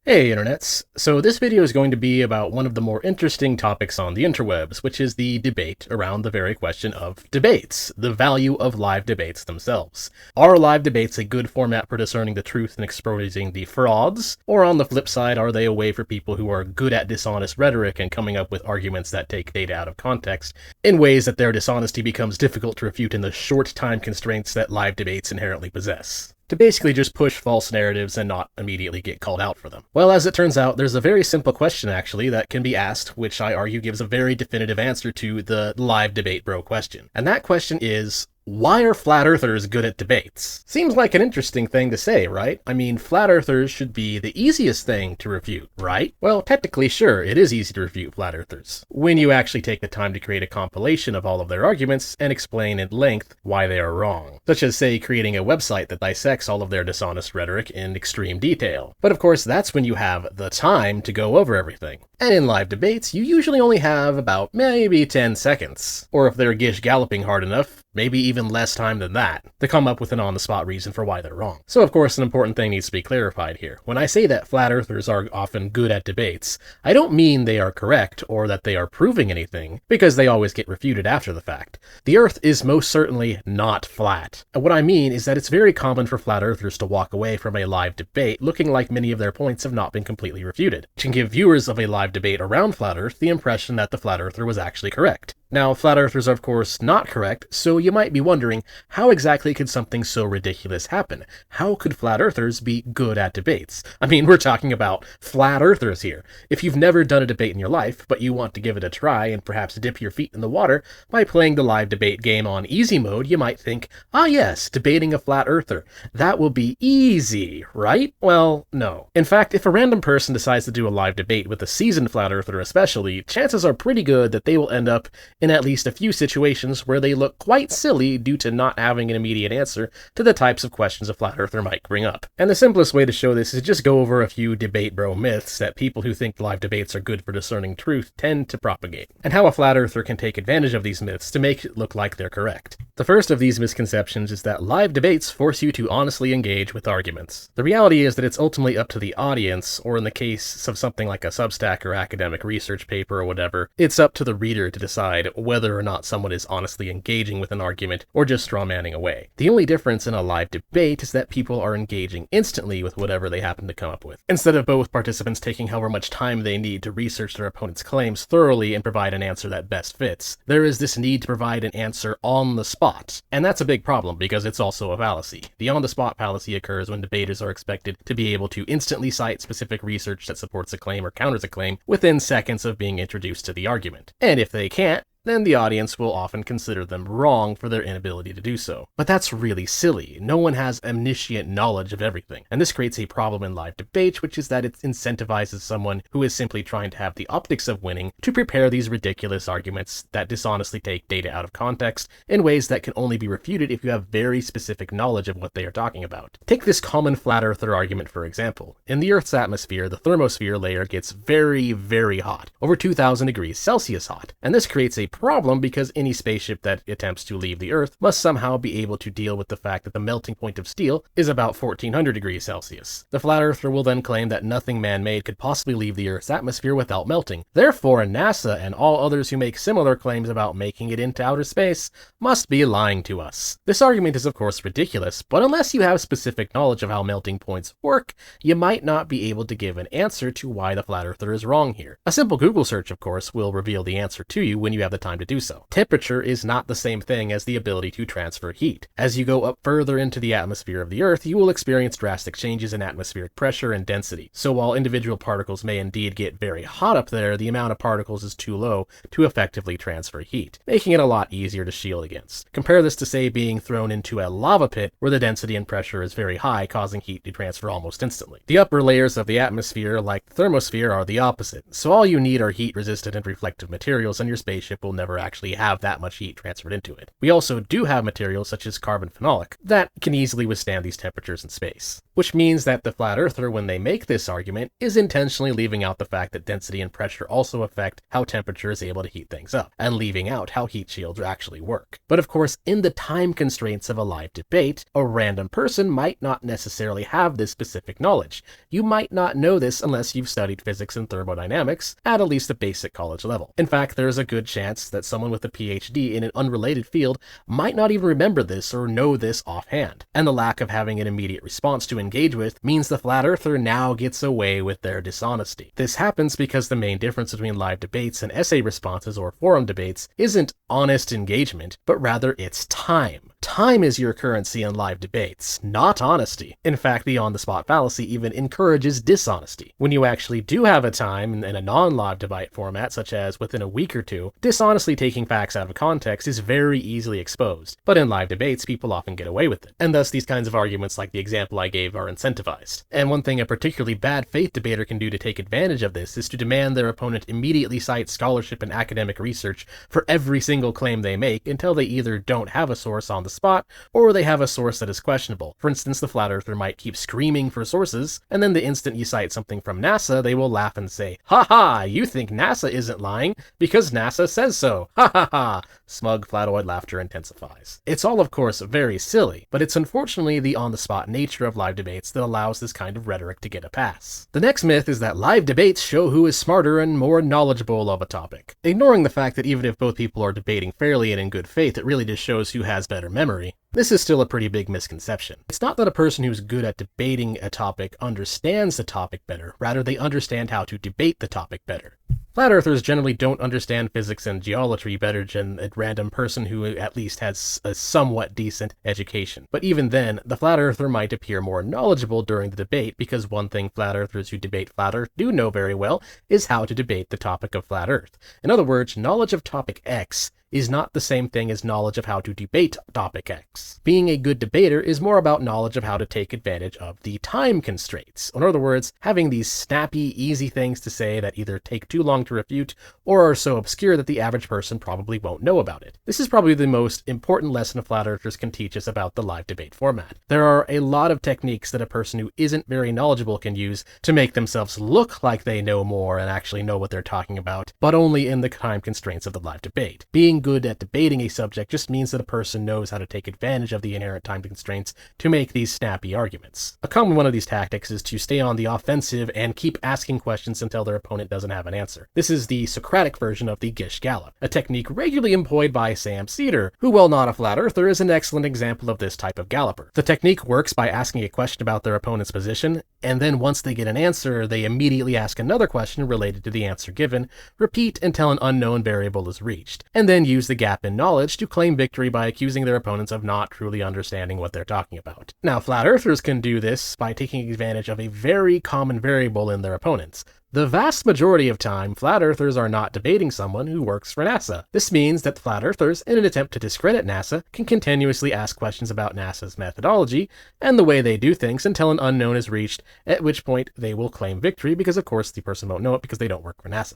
Hey internets, so this video is going to be about one of the more interesting topics on the interwebs, which is the debate around the very question of debates, the value of live debates themselves. Are live debates a good format for discerning the truth and exposing the frauds? Or on the flip side, are they a way for people who are good at dishonest rhetoric and coming up with arguments that take data out of context in ways that their dishonesty becomes difficult to refute in the short time constraints that live debates inherently possess? To basically just push false narratives and not immediately get called out for them. Well, as it turns out, there's a very simple question actually that can be asked, which I argue gives a very definitive answer to the live debate bro question. And that question is, why are flat earthers good at debates? Seems like an interesting thing to say, right? I mean, flat earthers should be the easiest thing to refute, right? Well, technically, sure, it is easy to refute flat earthers, when you actually take the time to create a compilation of all of their arguments and explain at length why they are wrong. Such as, say, creating a website that dissects all of their dishonest rhetoric in extreme detail. But of course, that's when you have the time to go over everything. And in live debates, you usually only have about maybe 10 seconds. Or if they're gish galloping hard enough, maybe even less time than that, to come up with an on-the-spot reason for why they're wrong. So of course, an important thing needs to be clarified here. When I say that flat earthers are often good at debates, I don't mean they are correct or that they are proving anything, because they always get refuted after the fact. The Earth is most certainly not flat. And what I mean is that it's very common for flat earthers to walk away from a live debate looking like many of their points have not been completely refuted, which can give viewers of a live debate around flat earth the impression that the flat earther was actually correct. Now, flat earthers are of course not correct, so you might be wondering, how exactly could something so ridiculous happen? How could flat earthers be good at debates? I mean, we're talking about flat earthers here. If you've never done a debate in your life, but you want to give it a try and perhaps dip your feet in the water by playing the live debate game on easy mode, you might think, ah yes, debating a flat earther. That will be easy, right? Well, no. In fact, if a random person decides to do a live debate with a seasoned flat earther especially, chances are pretty good that they will end up in at least a few situations where they look quite silly due to not having an immediate answer to the types of questions a flat earther might bring up. And the simplest way to show this is just go over a few debate bro myths that people who think live debates are good for discerning truth tend to propagate, and how a flat earther can take advantage of these myths to make it look like they're correct. The first of these misconceptions is that live debates force you to honestly engage with arguments. The reality is that it's ultimately up to the audience, or in the case of something like a Substack or academic research paper or whatever, it's up to the reader to decide whether or not someone is honestly engaging with an argument or just strawmanning away. The only difference in a live debate is that people are engaging instantly with whatever they happen to come up with, instead of both participants taking however much time they need to research their opponent's claims thoroughly and provide an answer that best fits. There is this need to provide an answer on the spot, and that's a big problem because it's also a fallacy. The on-the-spot fallacy occurs when debaters are expected to be able to instantly cite specific research that supports a claim or counters a claim within seconds of being introduced to the argument. And if they can't, then the audience will often consider them wrong for their inability to do so. But that's really silly. No one has omniscient knowledge of everything, and this creates a problem in live debate, which is that it incentivizes someone who is simply trying to have the optics of winning to prepare these ridiculous arguments that dishonestly take data out of context in ways that can only be refuted if you have very specific knowledge of what they are talking about. Take this common flat earther argument for example. In the Earth's atmosphere, the thermosphere layer gets very, very hot, over 2000 degrees Celsius hot, and this creates a problem because any spaceship that attempts to leave the Earth must somehow be able to deal with the fact that the melting point of steel is about 1400 degrees Celsius. The flat earther will then claim that nothing man-made could possibly leave the Earth's atmosphere without melting. Therefore, NASA and all others who make similar claims about making it into outer space must be lying to us. This argument is of course ridiculous, but unless you have specific knowledge of how melting points work, you might not be able to give an answer to why the flat earther is wrong here. A simple Google search, of course, will reveal the answer to you when you have the time to do so. Temperature is not the same thing as the ability to transfer heat. As you go up further into the atmosphere of the Earth, you will experience drastic changes in atmospheric pressure and density. So while individual particles may indeed get very hot up there, the amount of particles is too low to effectively transfer heat, making it a lot easier to shield against. Compare this to, say, being thrown into a lava pit where the density and pressure is very high, causing heat to transfer almost instantly. The upper layers of the atmosphere, like the thermosphere, are the opposite. So all you need are heat-resistant and reflective materials, and your spaceship will never actually have that much heat transferred into it. We also do have materials such as carbon phenolic that can easily withstand these temperatures in space. which means that the flat earther, when they make this argument, is intentionally leaving out the fact that density and pressure also affect how temperature is able to heat things up, and leaving out how heat shields actually work. But of course, in the time constraints of a live debate, a random person might not necessarily have this specific knowledge. You might not know this unless you've studied physics and thermodynamics at least a basic college level. In fact, there's a good chance that someone with a PhD in an unrelated field might not even remember this or know this offhand. And the lack of having an immediate response to engage with means the flat earther now gets away with their dishonesty. This happens because the main difference between live debates and essay responses or forum debates isn't honest engagement, but rather it's time. Time is your currency in live debates, not honesty. In fact, the on-the-spot fallacy even encourages dishonesty. When you actually do have a time in a non-live debate format, such as within a week or two, dishonestly taking facts out of context is very easily exposed. But in live debates, people often get away with it. And thus, these kinds of arguments like the example I gave are incentivized. And one thing a particularly bad faith debater can do to take advantage of this is to demand their opponent immediately cite scholarship and academic research for every single claim they make until they either don't have a source on the spot or they have a source that is questionable. For instance, the flat earther might keep screaming for sources, and then the instant you cite something from NASA, they will laugh and say, "Ha ha, you think NASA isn't lying because NASA says so. Ha ha ha." Smug flatoid laughter intensifies. It's all, of course, very silly, but it's unfortunately the on-the-spot nature of live debates that allows this kind of rhetoric to get a pass. The next myth is that live debates show who is smarter and more knowledgeable of a topic. Ignoring the fact that even if both people are debating fairly and in good faith, it really just shows who has better memory, this is still a pretty big misconception. It's not that a person who's good at debating a topic understands the topic better, rather they understand how to debate the topic better. Flat earthers generally don't understand physics and geometry better than a random person who at least has a somewhat decent education. But even then, the flat earther might appear more knowledgeable during the debate because one thing flat earthers who debate flat earth do know very well is how to debate the topic of flat earth. In other words, knowledge of topic X is not the same thing as knowledge of how to debate topic X. Being a good debater is more about knowledge of how to take advantage of the time constraints. In other words, having these snappy, easy things to say that either take too long to refute or are so obscure that the average person probably won't know about it. This is probably the most important lesson flat earthers can teach us about the live debate format. There are a lot of techniques that a person who isn't very knowledgeable can use to make themselves look like they know more and actually know what they're talking about, but only in the time constraints of the live debate. Being good at debating a subject just means that a person knows how to take advantage of the inherent time constraints to make these snappy arguments. A common one of these tactics is to stay on the offensive and keep asking questions until their opponent doesn't have an answer. This is the Socratic version of the Gish Gallop, a technique regularly employed by Sam Cedar, who, while not a flat earther, is an excellent example of this type of galloper. The technique works by asking a question about their opponent's position, and then once they get an answer, they immediately ask another question related to the answer given, repeat until an unknown variable is reached, and then use the gap in knowledge to claim victory by accusing their opponents of not truly understanding what they're talking about. Now, flat earthers can do this by taking advantage of a very common variable in their opponents. The vast majority of time, flat earthers are not debating someone who works for NASA. This means that flat earthers, in an attempt to discredit NASA, can continuously ask questions about NASA's methodology and the way they do things until an unknown is reached, at which point they will claim victory because of course the person won't know it because they don't work for NASA.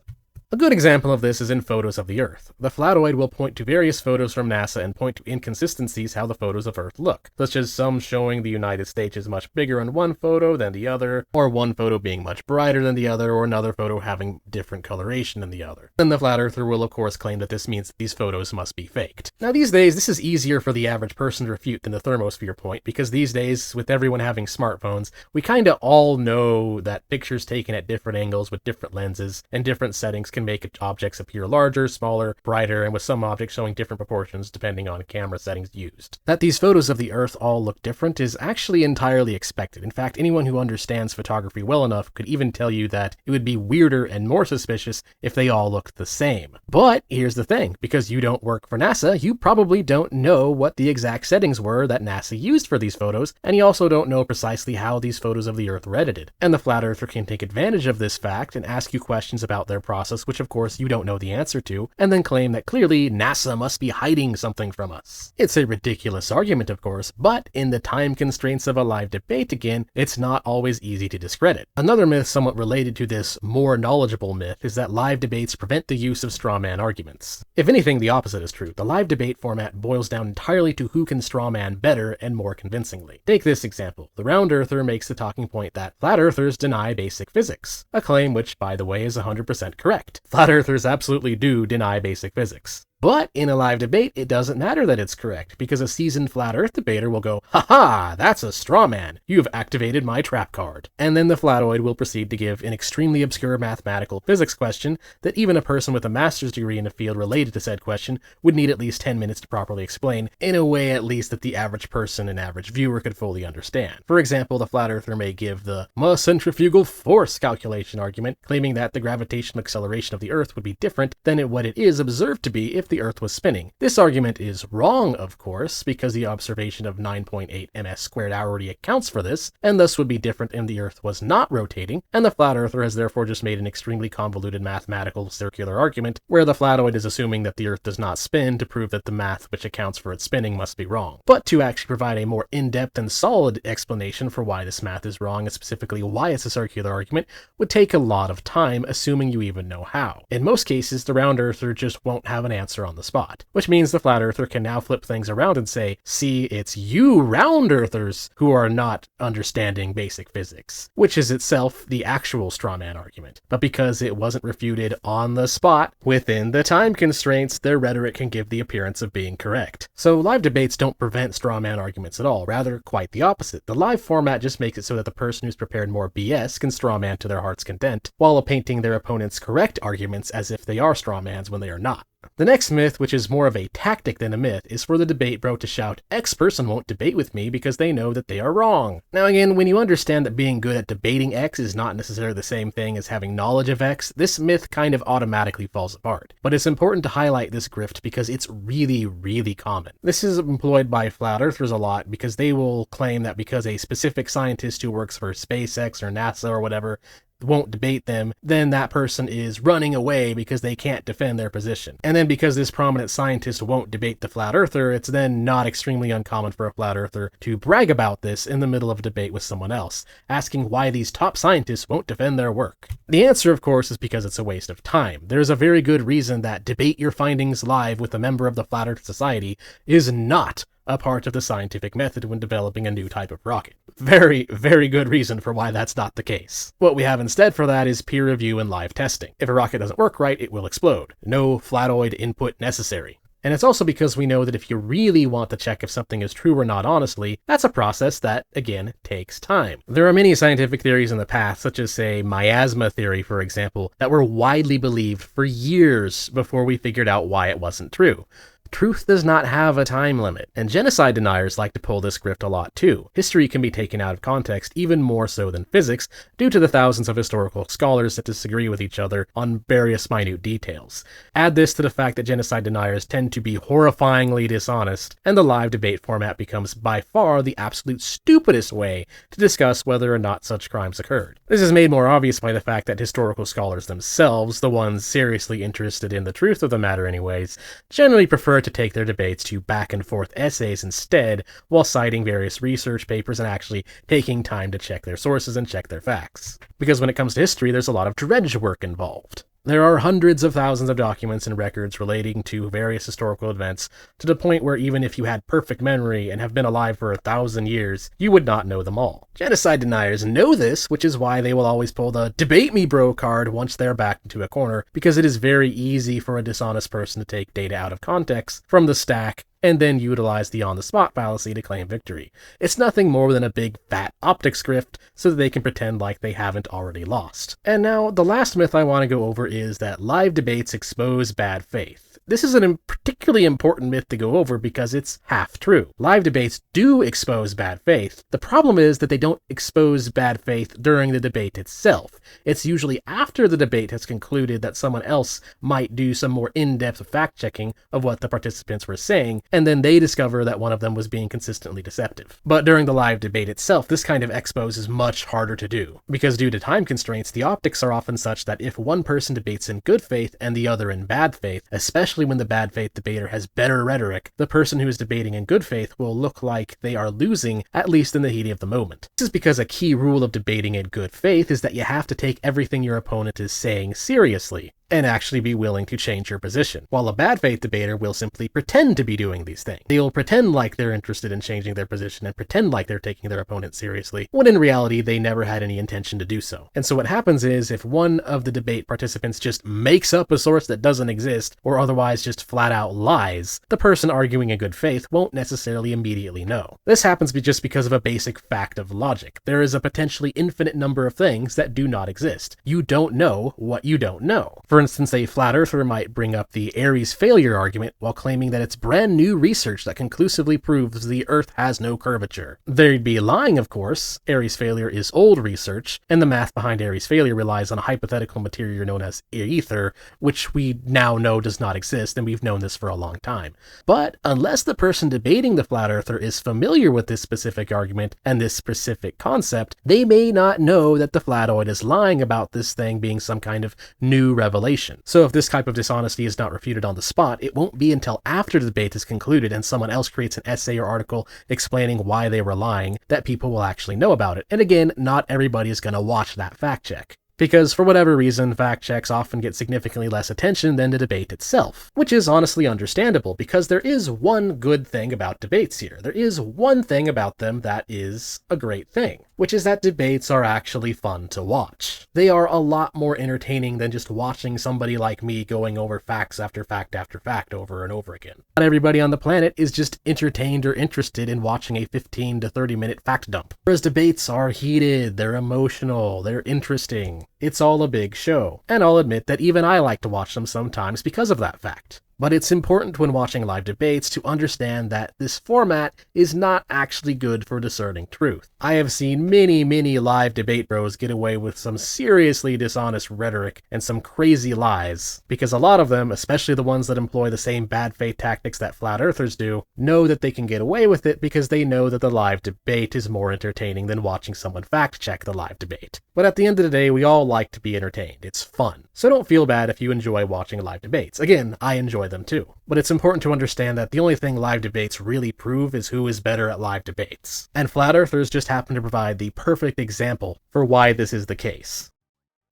A good example of this is in photos of the Earth. The flatoid will point to various photos from NASA and point to inconsistencies how the photos of Earth look, such as some showing the United States is much bigger in one photo than the other, or one photo being much brighter than the other, or another photo having different coloration than the other. Then the flat earther will of course claim that this means that these photos must be faked. Now these days, this is easier for the average person to refute than the thermosphere point, because these days, with everyone having smartphones, we kinda all know that pictures taken at different angles with different lenses and different settings can make objects appear larger, smaller, brighter, and with some objects showing different proportions depending on camera settings used. That these photos of the Earth all look different is actually entirely expected. In fact, anyone who understands photography well enough could even tell you that it would be weirder and more suspicious if they all looked the same. But here's the thing, because you don't work for NASA, you probably don't know what the exact settings were that NASA used for these photos, and you also don't know precisely how these photos of the Earth were edited. And the flat earther can take advantage of this fact and ask you questions about their process which of course you don't know the answer to, and then claim that clearly NASA must be hiding something from us. It's a ridiculous argument, of course, but in the time constraints of a live debate again, it's not always easy to discredit. Another myth somewhat related to this more knowledgeable myth is that live debates prevent the use of straw man arguments. If anything, the opposite is true. The live debate format boils down entirely to who can straw man better and more convincingly. Take this example. The round earther makes the talking point that flat earthers deny basic physics, a claim which, by the way, is 100% correct. Flat earthers absolutely do deny basic physics. But in a live debate, it doesn't matter that it's correct, because a seasoned flat earth debater will go, "Haha, that's a straw man. You've activated my trap card." And then the flatoid will proceed to give an extremely obscure mathematical physics question that even a person with a master's degree in a field related to said question would need at least 10 minutes to properly explain, in a way at least that the average person and average viewer could fully understand. For example, the flat earther may give the centrifugal force calculation argument, claiming that the gravitational acceleration of the Earth would be different than what it is observed to be if the Earth was spinning. This argument is wrong, of course, because the observation of 9.8 ms squared already accounts for this, and thus would be different if the Earth was not rotating, and the flat earther has therefore just made an extremely convoluted mathematical circular argument, where the flatoid is assuming that the Earth does not spin to prove that the math which accounts for its spinning must be wrong. But to actually provide a more in-depth and solid explanation for why this math is wrong, and specifically why it's a circular argument, would take a lot of time, assuming you even know how. In most cases, the round earther just won't have an answer on the spot, which means the flat earther can now flip things around and say, "See, it's you round earthers who are not understanding basic physics," which is itself the actual straw man argument. But because it wasn't refuted on the spot, within the time constraints, their rhetoric can give the appearance of being correct. So live debates don't prevent straw man arguments at all, rather quite the opposite. The live format just makes it so that the person who's prepared more BS can straw man to their heart's content, while painting their opponent's correct arguments as if they are straw mans when they are not. The next myth, which is more of a tactic than a myth, is for the debate bro to shout, "X person won't debate with me because they know that they are wrong." Now again, when you understand that being good at debating X is not necessarily the same thing as having knowledge of X, this myth kind of automatically falls apart. But it's important to highlight this grift because it's really, really common. This is employed by flat earthers a lot because they will claim that because a specific scientist who works for SpaceX or NASA or whatever won't debate them, then that person is running away because they can't defend their position. And then because this prominent scientist won't debate the flat earther, it's then not extremely uncommon for a flat earther to brag about this in the middle of a debate with someone else, asking why these top scientists won't defend their work. The answer, of course, is because it's a waste of time. There's a very good reason that debate your findings live with a member of the Flat Earth Society is not a part of the scientific method when developing a new type of rocket. Very, very good reason for why that's not the case. What we have instead for that is peer review and live testing. If a rocket doesn't work right, it will explode. No flatoid input necessary. And it's also because we know that if you really want to check if something is true or not honestly, that's a process that, again, takes time. There are many scientific theories in the past, such as, say, miasma theory, for example, that were widely believed for years before we figured out why it wasn't true. Truth does not have a time limit, and genocide deniers like to pull this grift a lot too. History can be taken out of context even more so than physics, due to the thousands of historical scholars that disagree with each other on various minute details. Add this to the fact that genocide deniers tend to be horrifyingly dishonest, and the live debate format becomes by far the absolute stupidest way to discuss whether or not such crimes occurred. This is made more obvious by the fact that historical scholars themselves, the ones seriously interested in the truth of the matter anyways, generally prefer to take their debates to back and forth essays instead, while citing various research papers and actually taking time to check their sources and check their facts. Because when it comes to history, there's a lot of dredge work involved. There are hundreds of thousands of documents and records relating to various historical events, to the point where even if you had perfect memory and have been alive for 1,000 years, you would not know them all. Genocide deniers know this, which is why they will always pull the "debate me bro" card once they're backed into a corner, because it is very easy for a dishonest person to take data out of context from the stack and then utilize the on-the-spot fallacy to claim victory. It's nothing more than a big fat optics grift so that they can pretend like they haven't already lost. And now, the last myth I want to go over is that live debates expose bad faith. This is a particularly important myth to go over because it's half true. Live debates do expose bad faith. The problem is that they don't expose bad faith during the debate itself. It's usually after the debate has concluded that someone else might do some more in-depth fact-checking of what the participants were saying, and then they discover that one of them was being consistently deceptive. But during the live debate itself, this kind of expose is much harder to do, because due to time constraints, the optics are often such that if one person debates in good faith and the other in bad faith, especially when the bad faith debater has better rhetoric, the person who is debating in good faith will look like they are losing, at least in the heat of the moment. This is because a key rule of debating in good faith is that you have to take everything your opponent is saying seriously, and actually be willing to change your position, while a bad faith debater will simply pretend to be doing these things. They'll pretend like they're interested in changing their position and pretend like they're taking their opponent seriously, when in reality they never had any intention to do so. And so what happens is, if one of the debate participants just makes up a source that doesn't exist, or otherwise just flat out lies, the person arguing in good faith won't necessarily immediately know. This happens just because of a basic fact of logic. There is a potentially infinite number of things that do not exist. You don't know what you don't know. For instance, a flat earther might bring up the Aries failure argument while claiming that it's brand new research that conclusively proves the Earth has no curvature. They'd be lying, of course. Aries failure is old research, and the math behind Aries failure relies on a hypothetical material known as ether, which we now know does not exist, and we've known this for a long time. But unless the person debating the flat earther is familiar with this specific argument and this specific concept, they may not know that the flatoid is lying about this thing being some kind of new revelation. So if this type of dishonesty is not refuted on the spot, it won't be until after the debate is concluded and someone else creates an essay or article explaining why they were lying that people will actually know about it. And again, not everybody is going to watch that fact check, because for whatever reason, fact checks often get significantly less attention than the debate itself, which is honestly understandable, because there is one good thing about debates here. There is one thing about them that is a great thing, which is that debates are actually fun to watch. They are a lot more entertaining than just watching somebody like me going over facts after fact after fact over and over again. Not everybody on the planet is just entertained or interested in watching a 15 to 30 minute fact dump. Whereas debates are heated, they're emotional, they're interesting. It's all a big show, and I'll admit that even I like to watch them sometimes because of that fact. But it's important when watching live debates to understand that this format is not actually good for discerning truth. I have seen many live debate bros get away with some seriously dishonest rhetoric and some crazy lies, because a lot of them, especially the ones that employ the same bad faith tactics that flat earthers do, know that they can get away with it because they know that the live debate is more entertaining than watching someone fact check the live debate. But at the end of the day, we all like to be entertained. It's fun. So don't feel bad if you enjoy watching live debates. Again, I enjoy them too. But it's important to understand that the only thing live debates really prove is who is better at live debates. And flat earthers just happen to provide the perfect example for why this is the case.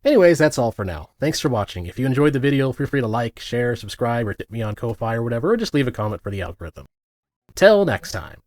Anyways, that's all for now. Thanks for watching. If you enjoyed the video, feel free to like, share, subscribe, or tip me on Ko-Fi or whatever, or just leave a comment for the algorithm. Till next time.